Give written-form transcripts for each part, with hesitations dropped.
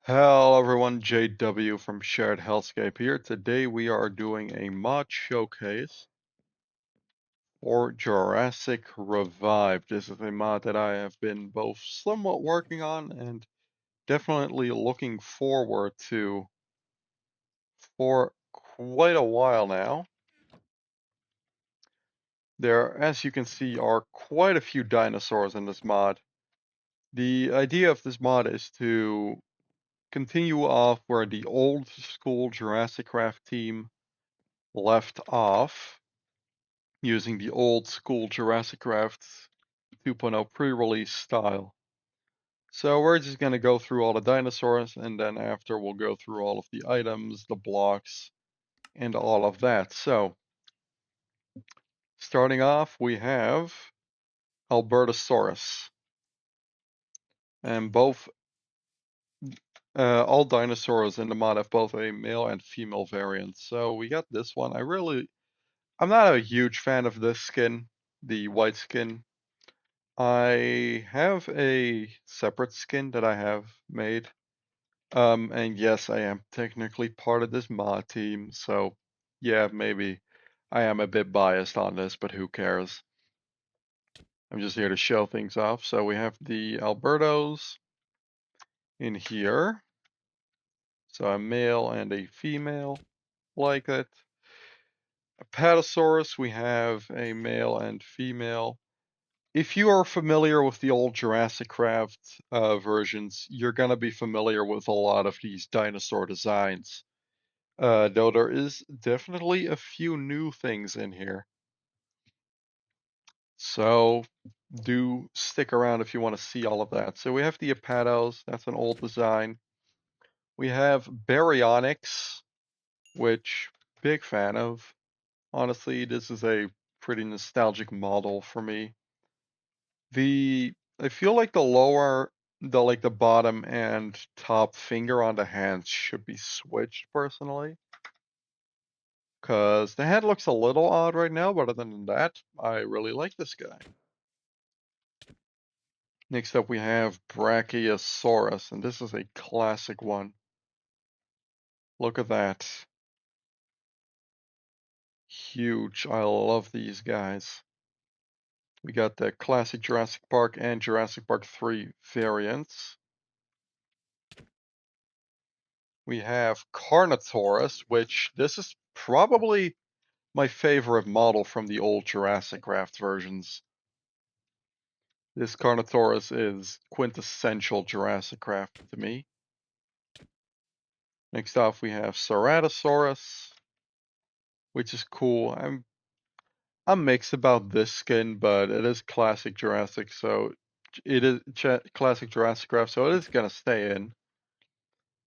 Hello everyone, JW from Shared Hellscape here. Today we are doing a mod showcase for Jurassic Revived. This is a mod that I have been both somewhat working on and definitely looking forward to for quite a while now. There, as you can see, are quite a few dinosaurs in this mod. The idea of this mod is to continue off where the old school Jurassic Craft team left off, using the old school Jurassic Craft 2.0 pre-release style. So we're just going to go through all the dinosaurs, and then after we'll go through all of the items, the blocks, and all of that. So starting off, we have Albertosaurus, and both all dinosaurs in the mod have both a male and female variant. So we got this one. I'm not a huge fan of this skin, the white skin. I have a separate skin that I have made. And yes, I am technically part of this mod team, so yeah, maybe I am a bit biased on this, but who cares? I'm just here to show things off. So we have the Albertos in here. So a male and a female, like it. Apatosaurus, we have a male and female. If you are familiar with the old Jurassic Craft versions, you're going to be familiar with a lot of these dinosaur designs. Though there is definitely a few new things in here. So do stick around if you want to see all of that. So we have the Apatos, that's an old design. We have Baryonyx, which big fan of. Honestly, this is a pretty nostalgic model for me. I feel like the bottom and top finger on the hands should be switched personally, because the head looks a little odd right now, but other than that, I really like this guy. Next up we have Brachiosaurus, and this is a classic one. Look at that. Huge. I love these guys. We got the classic Jurassic Park and Jurassic Park 3 variants. We have Carnotaurus, which this is probably my favorite model from the old Jurassic Craft versions. This Carnotaurus is quintessential Jurassic Craft to me. Next off we have Ceratosaurus, which is cool. I'm mixed about this skin, but it is classic Jurassic, so it is classic Jurassic Craft, so it is gonna stay in.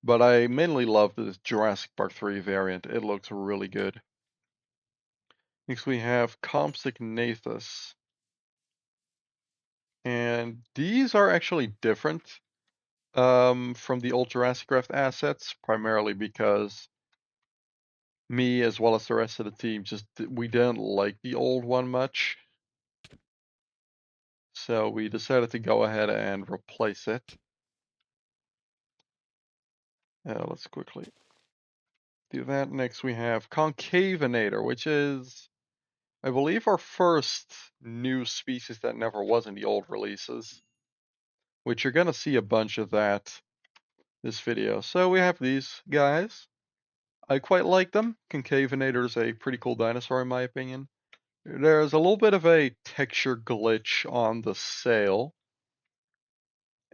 But I mainly love the Jurassic Park 3 variant. It looks really good. Next we have Compsognathus. And these are actually different from the old Jurassic Craft assets, primarily because me as well as the rest of the team we didn't like the old one much. So we decided to go ahead and replace it. Let's quickly do that. Next we have Concavinator, which is, I believe, our first new species that never was in the old releases, which you're going to see a bunch of that this video. So we have these guys. I quite like them. Concavinator is a pretty cool dinosaur in my opinion. There's a little bit of a texture glitch on the sail,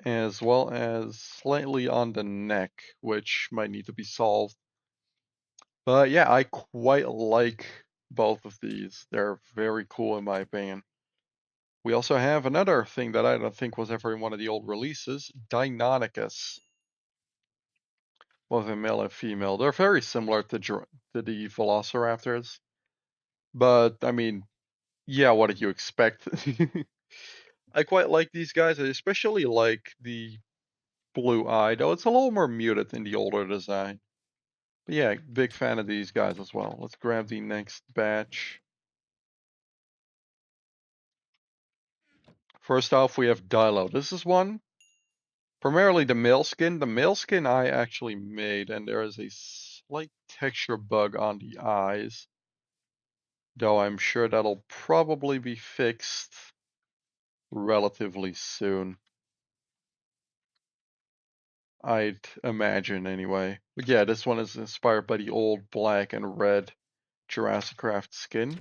as well as slightly on the neck, which might need to be solved. But yeah, I quite like both of these. They're very cool in my opinion. We also have another thing that I don't think was ever in one of the old releases, Deinonychus. Both a male and female. They're very similar to the Velociraptors. But, I mean, yeah, what did you expect? I quite like these guys. I especially like the blue eye, though it's a little more muted in the older design. But yeah, big fan of these guys as well. Let's grab the next batch. First off, we have Dilo. This is one Primarily the male skin. The male skin I actually made, and there is a slight texture bug on the eyes, though I'm sure that'll probably be fixed relatively soon. I'd imagine anyway. But yeah, this one is inspired by the old black and red Jurassic Craft skin.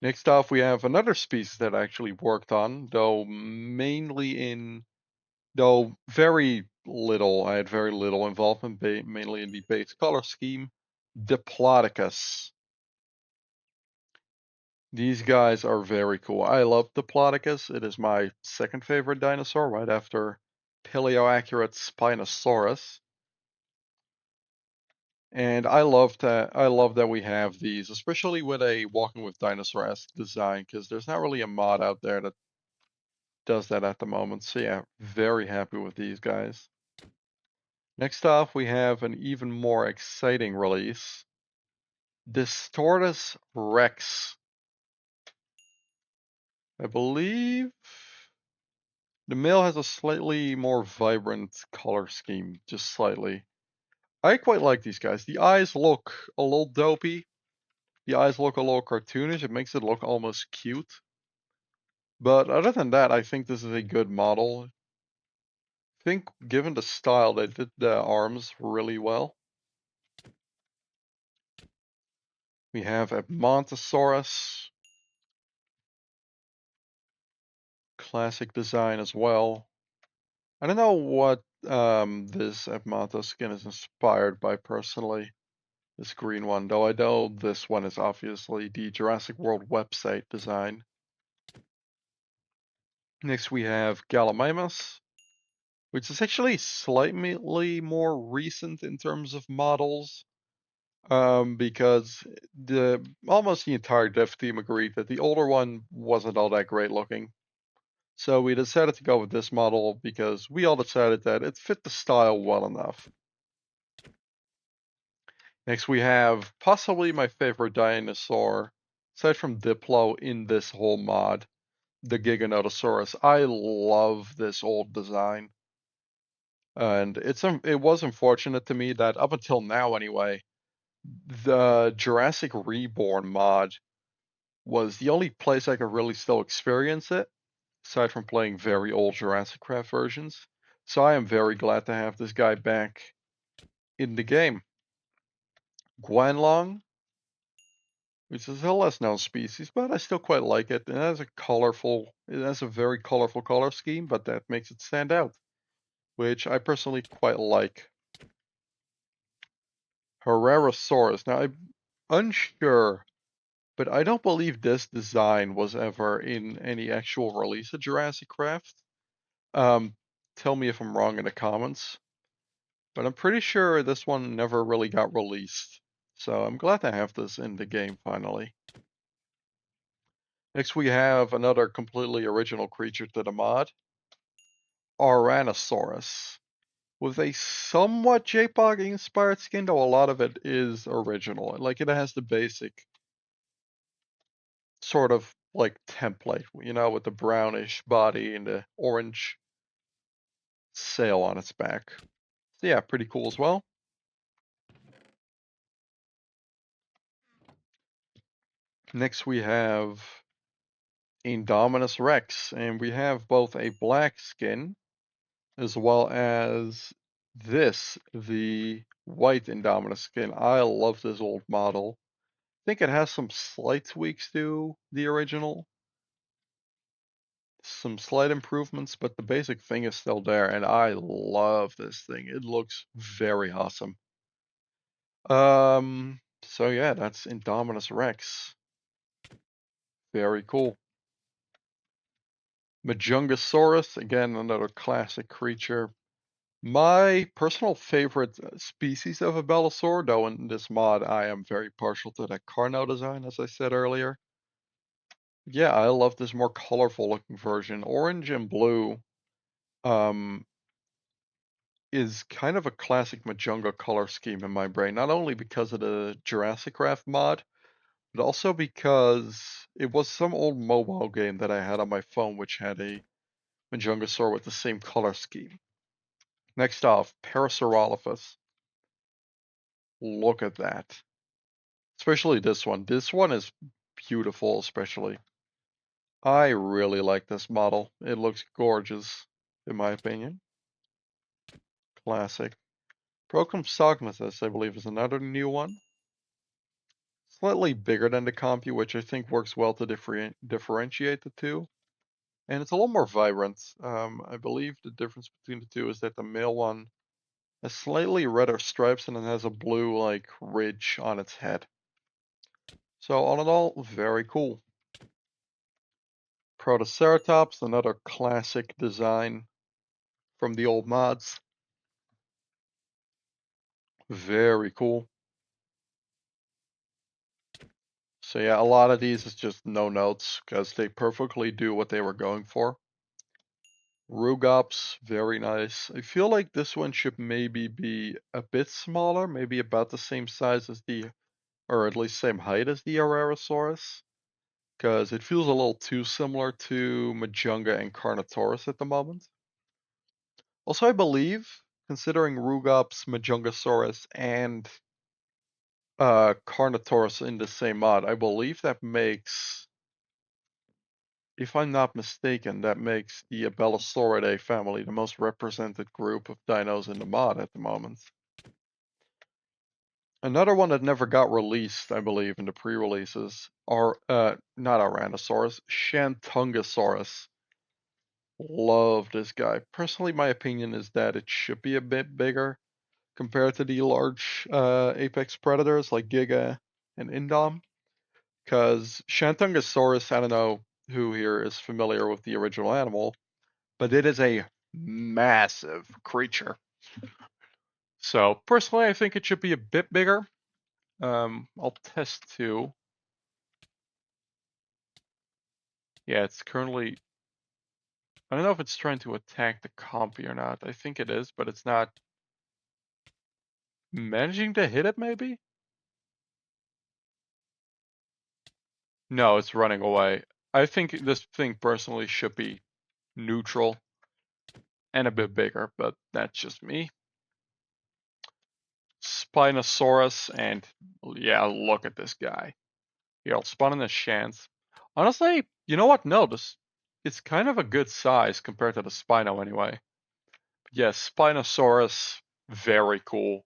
Next off, we have another species that I actually worked on, though very little. I had very little involvement, mainly in the base color scheme. Diplodocus. These guys are very cool. I love Diplodocus. It is my second favorite dinosaur, right after paleoaccurate Spinosaurus. And I love that we have these, especially with a Walking with Dinosaur-esque design, because there's not really a mod out there that does that at the moment. So yeah, very happy with these guys. Next off, we have an even more exciting release. Distortus Rex. I believe the male has a slightly more vibrant color scheme, just slightly. I quite like these guys. The eyes look a little dopey. The eyes look a little cartoonish. It makes it look almost cute. But other than that, I think this is a good model. I think given the style, they did the arms really well. We have a Montosaurus. Classic design as well. I don't know what this Apmonto skin is inspired by personally, this green one, though I know this one is obviously the Jurassic World website design. Next we have Gallimimus, which is actually slightly more recent in terms of models, because almost the entire dev team agreed that the older one wasn't all that great looking. So we decided to go with this model because we all decided that it fit the style well enough. Next we have possibly my favorite dinosaur, aside from Diplo in this whole mod, the Giganotosaurus. I love this old design. And it was unfortunate to me that up until now anyway, the Jurassic Reborn mod was the only place I could really still experience it, aside from playing very old Jurassic Craft versions. So I am very glad to have this guy back in the game. Guanlong, which is a less known species, but I still quite like it. It has a very colorful color scheme, but that makes it stand out, which I personally quite like. Herrerasaurus. Now I'm unsure, but I don't believe this design was ever in any actual release of Jurassic Craft. Um, Tell me if I'm wrong in the comments, but I'm pretty sure this one never really got released. So I'm glad to have this in the game finally. Next we have another completely original creature to the mod, Oranosaurus, with a somewhat JPOG inspired skin, though a lot of it is original. Like it has the basic sort of like template, with the brownish body and the orange sail on its back. So yeah, pretty cool as well. Next we have Indominus Rex, and we have both a black skin as well as the white Indominus skin. I love this old model. I think it has some slight tweaks to the original, some slight improvements, but the basic thing is still there, and I love this thing. It looks very awesome. So yeah, that's Indominus Rex. Very cool. Majungasaurus, again, another classic creature. My personal favorite species of a Belosaur, though in this mod I am very partial to that Carno design, as I said earlier. Yeah, I love this more colorful looking version. Orange and blue um, is kind of a classic Majunga color scheme in my brain, not only because of the Jurassic Craft mod, but also because it was some old mobile game that I had on my phone which had a Majungasaur with the same color scheme. Next off, Parasaurolophus. Look at that. Especially this one. This one is beautiful, especially. I really like this model. It looks gorgeous, in my opinion. Classic. Procomsognathus, I believe, is another new one. Slightly bigger than the Compu, which I think works well to differentiate the two. And it's a little more vibrant. I believe the difference between the two is that the male one has slightly redder stripes and it has a blue, like, ridge on its head. So all in all, very cool. Protoceratops, another classic design from the old mods. Very cool. So yeah, a lot of these is just no notes because they perfectly do what they were going for. Rugops, very nice. I feel like this one should maybe be a bit smaller, maybe about the same size as the, or at least same height as the Ararosaurus, because it feels a little too similar to Majunga and Carnotaurus at the moment. Also, I believe, considering Rugops, Majungasaurus, and Carnotaurus in the same mod, I believe that makes, if I'm not mistaken, that makes the Abelisauridae family the most represented group of dinos in the mod at the moment. Another one that never got released, I believe, in the pre-releases are, not Tyrannosaurus, Shantungosaurus. Love this guy. Personally, my opinion is that it should be a bit bigger compared to the large apex predators like Giga and Indom. Because Shantungosaurus, I don't know who here is familiar with the original animal, but it is a massive creature. So personally, I think it should be a bit bigger. I'll test two. Yeah, it's currently, I don't know if it's trying to attack the compy or not. I think it is, but it's not managing to hit it maybe? No, it's running away. I think this thing personally should be neutral and a bit bigger, but that's just me. Spinosaurus, and yeah, look at this guy. Here, I'll spawn in a chance. Honestly, you know what? No, this it's kind of a good size compared to the Spino anyway. Yes, Spinosaurus, very cool.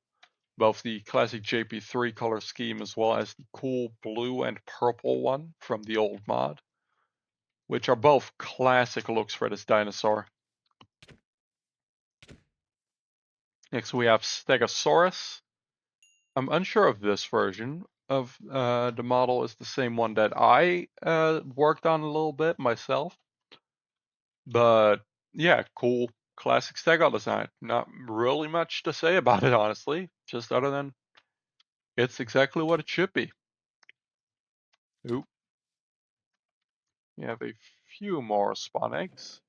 Both the classic JP3 color scheme as well as the cool blue and purple one from the old mod, which are both classic looks for this dinosaur. Next we have Stegosaurus. I'm unsure of this version of the model is the same one that I worked on a little bit myself. But yeah, cool classic Stego design. Not really much to say about it, honestly. Just other than it's exactly what it should be. Oop. We have a few more spawn eggs.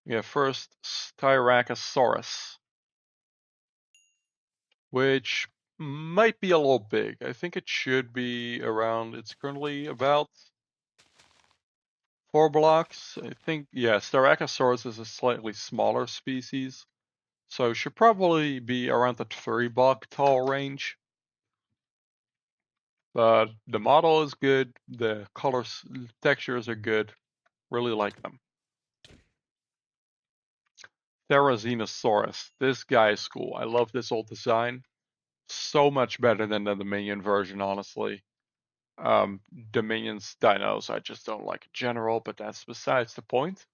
We have first Styracosaurus, which might be a little big. I think it should be around, it's currently about 4 blocks. I think, yeah, Styracosaurus is a slightly smaller species, so should probably be around the 3 block tall range. But the model is good, the colors, textures are good, really like them. Therizinosaurus, this guy is cool. I love this old design. So much better than the Dominion version, honestly. Dominion's dinos I just don't like in general, but that's besides the point.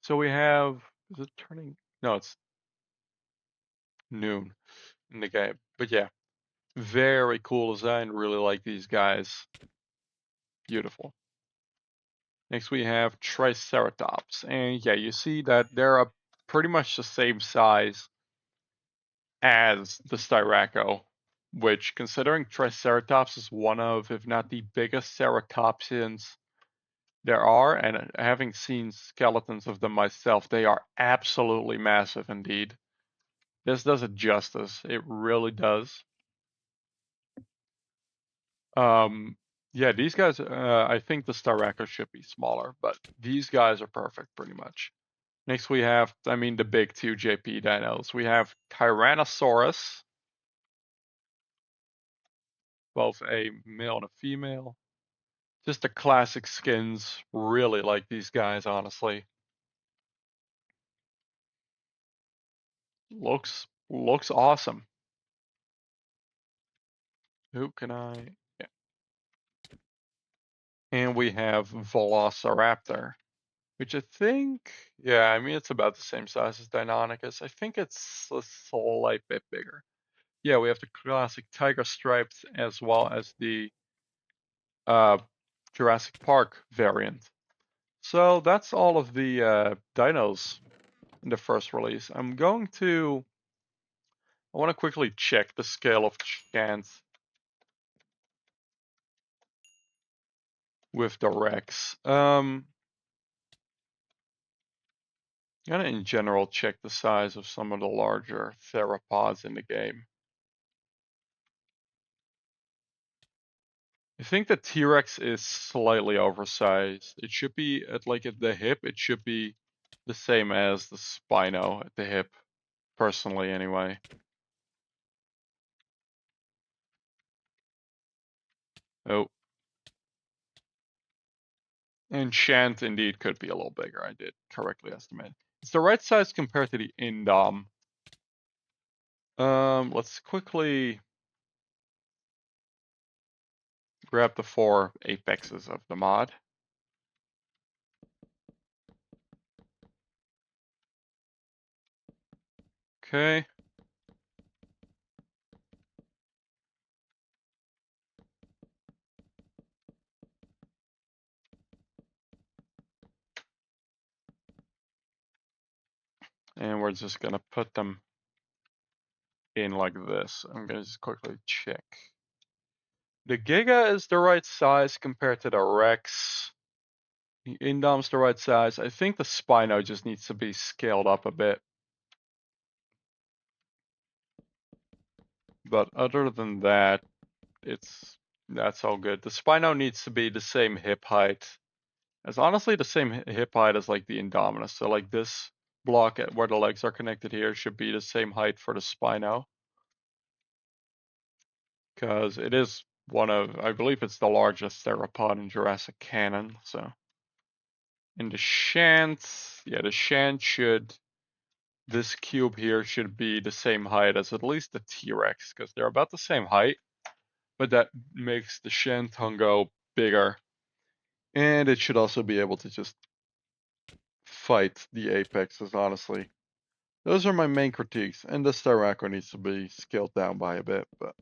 So we have, is it turning? No, it's noon in the game. But yeah, very cool design. Really like these guys. Beautiful. Next we have Triceratops. And yeah, you see that they're pretty much the same size as the Styraco, which considering Triceratops is one of, if not the biggest ceratopsians there are, and having seen skeletons of them myself, they are absolutely massive indeed. This does it justice. It really does. Um, Yeah, these guys, I think the Starracker should be smaller, but these guys are perfect pretty much. Next we have, I mean, the big two JP dinos. We have Tyrannosaurus, both a male and a female. Just the classic skins. Really like these guys, honestly. Looks awesome. Who can I? Yeah. And we have Velociraptor, which I think, yeah, I mean it's about the same size as Deinonychus. I think it's a slight bit bigger. Yeah, we have the classic tiger stripes as well as the uh, Jurassic Park variant. So that's all of the dinos in the first release. I want to quickly check the scale of chance with the Rex. Gonna in general check the size of some of the larger theropods in the game. I think the T-Rex is slightly oversized. It should be at the hip, it should be the same as the Spino at the hip, personally anyway. Oh, and Shant indeed could be a little bigger. I did correctly estimate. It's the right size compared to the Indom. Let's quickly grab the 4 apexes of the mod. Okay. And we're just gonna put them in like this. I'm gonna just quickly check. The Giga is the right size compared to the Rex. The Indom's the right size. I think the Spino just needs to be scaled up a bit. But other than that, that's all good. The Spino needs to be the same hip height. It's honestly the same hip height as like the Indominus. So like this block at where the legs are connected here should be the same height for the Spino. Because it is I believe it's the largest theropod in Jurassic canon. So, in the Shant, yeah, the Shant this cube here should be the same height as at least the T-Rex, because they're about the same height, but that makes the Shantungo bigger. And it should also be able to just fight the apexes, honestly. Those are my main critiques, and the Styraco needs to be scaled down by a bit, but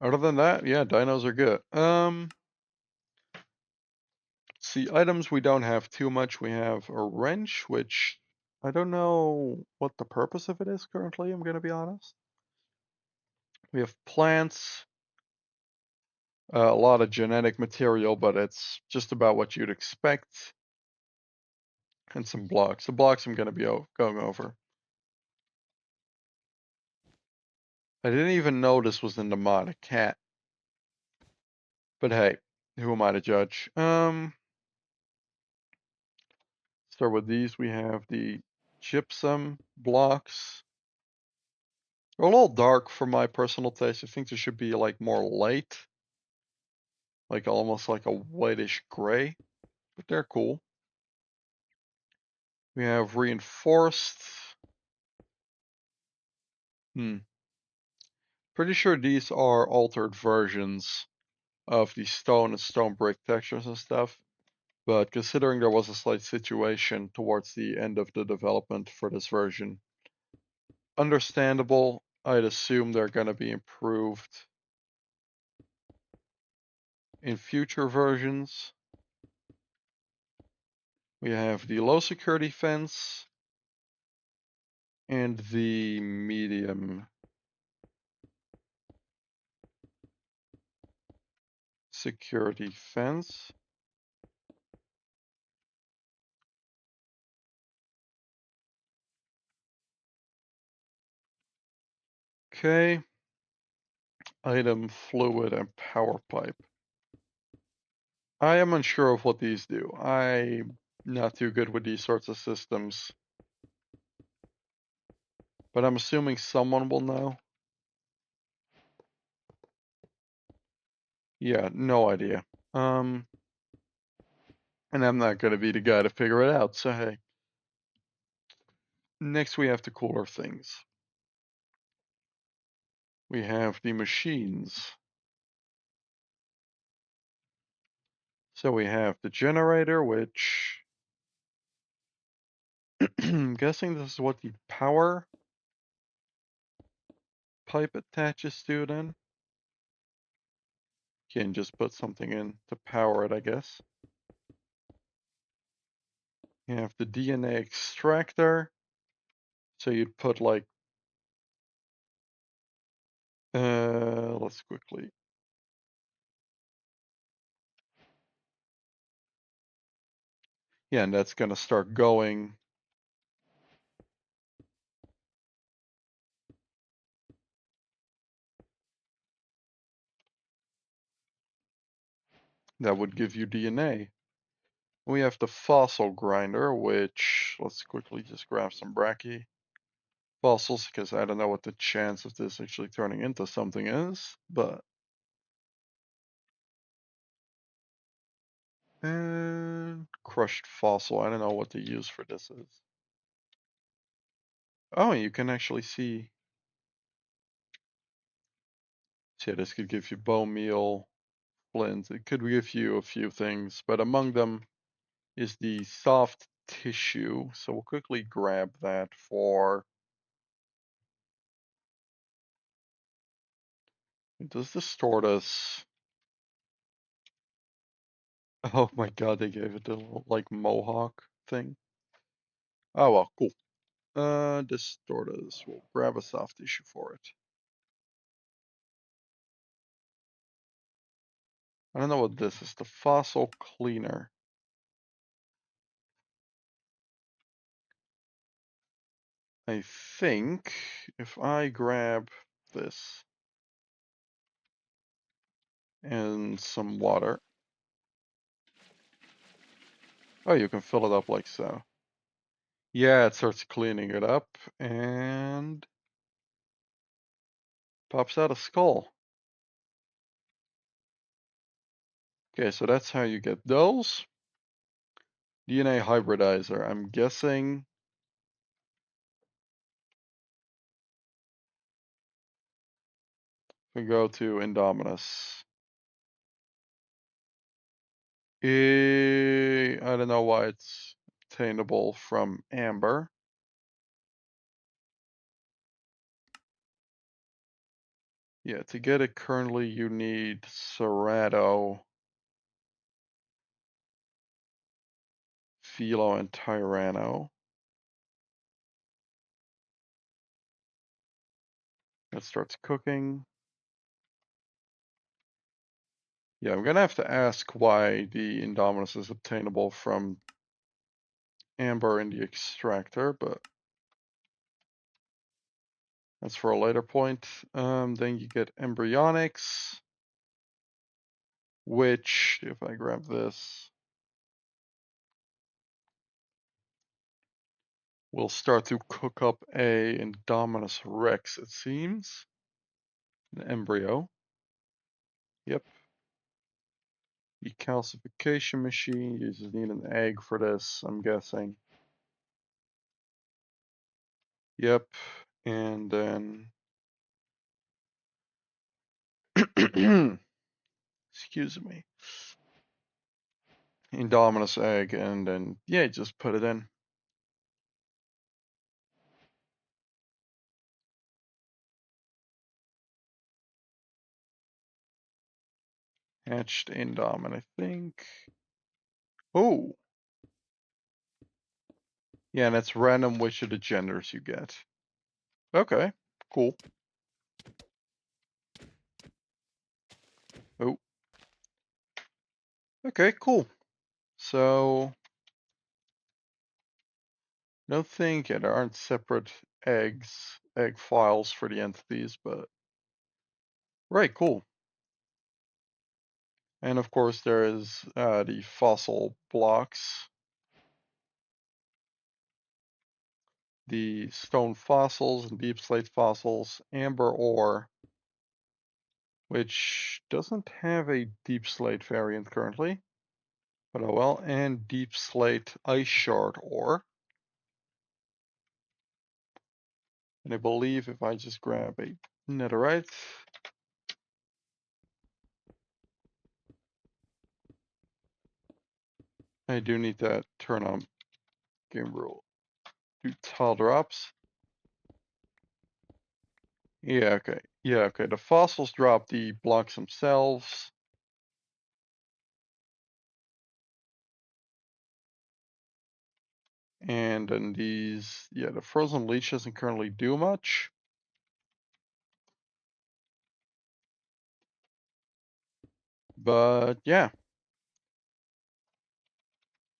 other than that, yeah, dinos are good. See, items we don't have too much. We have a wrench, which I don't know what the purpose of it is currently, I'm gonna be honest. We have plants, a lot of genetic material, but it's just about what you'd expect. And some blocks. The blocks I'm gonna be going over. I didn't even know this was in the mod, a cat. But hey, who am I to judge? Start with these. We have the gypsum blocks. They're a little dark for my personal taste. I think there should be like more light, like almost like a whitish gray, but they're cool. We have reinforced. Pretty sure these are altered versions of the stone and stone brick textures and stuff. But considering there was a slight situation towards the end of the development for this version, understandable. I'd assume they're going to be improved in future versions. We have the low security fence and the medium security fence. Okay. Item, fluid, and power pipe. I am unsure of what these do. I'm not too good with these sorts of systems. But I'm assuming someone will know. Yeah, no idea. And I'm not gonna be the guy to figure it out, so hey. Next we have the cooler things. We have the machines. So we have the generator, which I'm guessing this is what the power pipe attaches to then. You can just put something in to power it, I guess. You have the DNA extractor. So you'd put like, let's quickly. Yeah, and that's gonna start going. That would give you DNA. We have the fossil grinder, which let's quickly just grab some brachy fossils because I don't know what the chance of this actually turning into something is, but and crushed fossil. I don't know what the use for this is. Oh, you can actually see. So yeah, this could give you bone meal, flint. It could give you a few things, but among them is the soft tissue. So we'll quickly grab that for. Does this store us? Oh my god, they gave it the little, like mohawk thing. Oh well, cool. This store does. We'll grab a soft tissue for it. I don't know what this is. The fossil cleaner. I think if I grab this and some water. Oh, you can fill it up like so. Yeah, it starts cleaning it up and pops out a skull. Okay, so that's how you get those. DNA hybridizer. I'm guessing we go to Indominus. I don't know why it's obtainable from amber. Yeah, to get it currently you need Cerrado, Philo, and Tyranno. It starts cooking. Yeah, I'm gonna have to ask why the Indominus is obtainable from amber in the extractor, but that's for a later point. Then you get embryonics, which, if I grab this, will start to cook up a Indominus Rex, it seems. An embryo. Yep. The calcification machine. You just need an egg for this, I'm guessing. Yep. And then excuse me. Indominus egg, and then yeah, just put it in. Hatched Indom, and I think. Oh, yeah, and it's random which of the genders you get. Okay, cool. Oh, okay, cool. So, no think yeah, there aren't separate egg files for the entities, but Right, cool. And of course there is the fossil blocks, the stone fossils and deep slate fossils, amber ore, which doesn't have a deep slate variant currently, but oh well, and deep slate ice shard ore. And I believe if I just grab a netherite, I do need to turn on game rule. Do tile drops. Yeah, okay. Yeah, okay. The fossils drop the blocks themselves. And then these, yeah, the frozen leech doesn't currently do much. But yeah.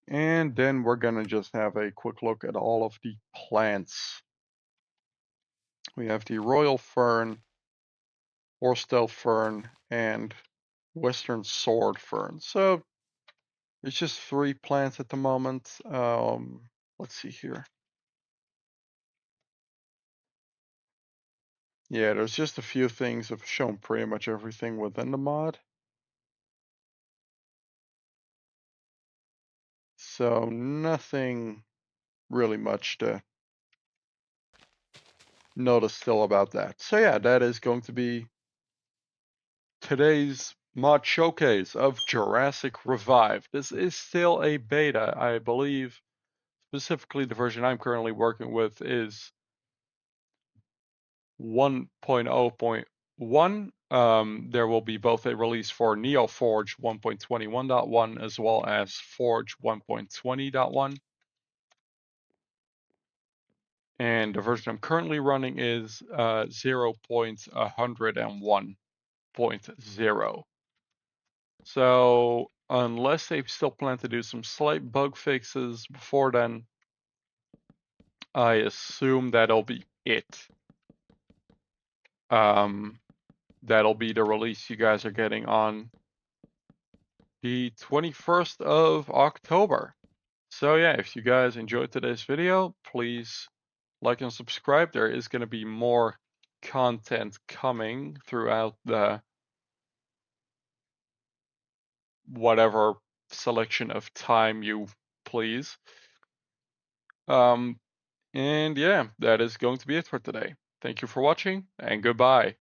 And then we're gonna just have a quick look at all of the plants. We have the royal fern, horsetail fern, and western sword fern. So it's just 3 plants at the moment. Let's see here. Yeah, there's just a few things. I've shown pretty much everything within the mod. So nothing really much to notice still about that. So yeah, that is going to be today's mod showcase of Jurassic Revive. This is still a beta, I believe. Specifically, the version I'm currently working with is 1.0.1. There will be both a release for NeoForge 1.21.1 as well as Forge 1.20.1. And the version I'm currently running is 0.101.0. So unless they still plan to do some slight bug fixes before then, I assume that'll be it. That'll be the release you guys are getting on the 21st of October. So yeah, if you guys enjoyed today's video, please like and subscribe. There is going to be more content coming throughout the whatever selection of time you please. And yeah, that is going to be it for today. Thank you for watching, and goodbye.